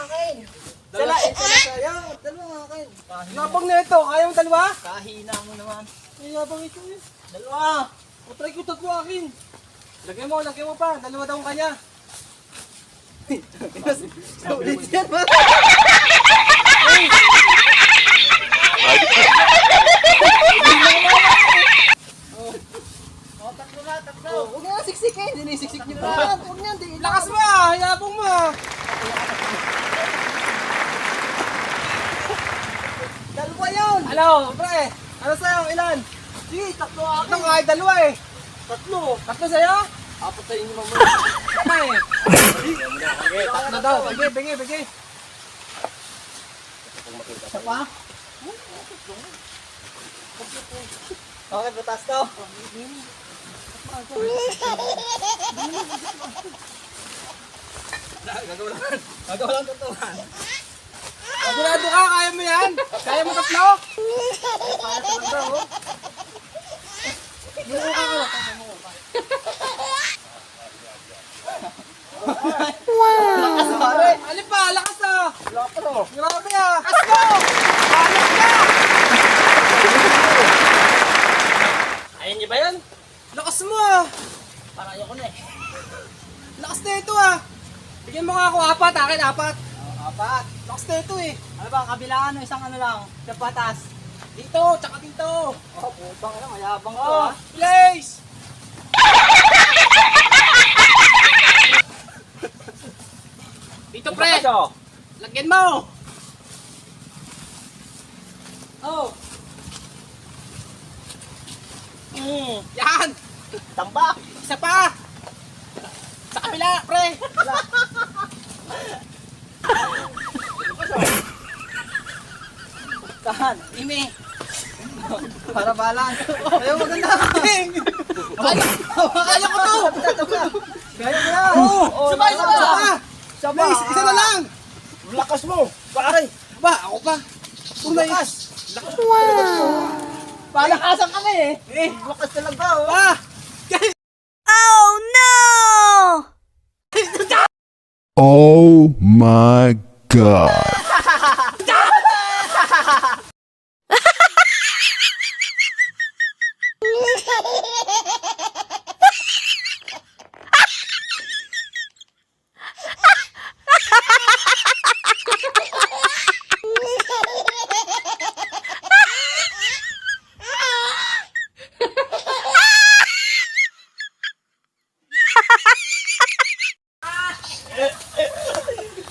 akin. Dalawa sayang. Dalawa akin. Napang na ito. Kaya mo dalawa? Kahina mo naman. Ay, napang ito eh. Dalawa. O, try ko tatlo akin. Lagyan mo pa. Dalawa daw ang kanya. Ulit yan ba? Tatlo. Huwag nga siksikin. Sinisiksik niyo pa. Huwag nga. Lakas mo ah. Hayabong mo. Dalawa yun. Ano, pre? Ano sa'yo? Ilan? Sige, tatlo akin. Ito nga ay dalawa eh. Tatlo. Tatlo sa'yo? Apat sa inyo mamaya. Ano eh? Tatlo daw. Bigay. Isa pa? Okay, butas to. Gagawa lang tutuhan. Sigurado ka, kaya mo yan? Kaya mo tatlo? Lakas pare! Alin pa? Lakas ah! Grabe ah! Lakas mo! Anak ka! Ayun niyo ba yun? Lakas mo ah! Para ayoko na eh. Lakas na ito ah! Bigyan mo nga ako apat, akin apat. Apat. Lakas na ito eh. Ano ba, kabilangan no? Isang ano lang. Sa patas. Dito, tsaka dito. Oh, putang na, mayabang to Oh, ah. place! Dito pre! Lagyan mo! Oh, Yan! tambak. Isa pa! Sa kabila, pre! Saan? Ime! Para balance. Ayaw maganda! Kaya ko to! Kaya mo na. Oo! Sabay! Place! Isa na lang! Lakas mo. Pare. Ba, ako pa! Tunay! Lakas. Wow! Palakasan kami eh. Lakas talaga oh. Ah! Oh no! Oh my God.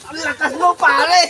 Ang lakas mo, pare!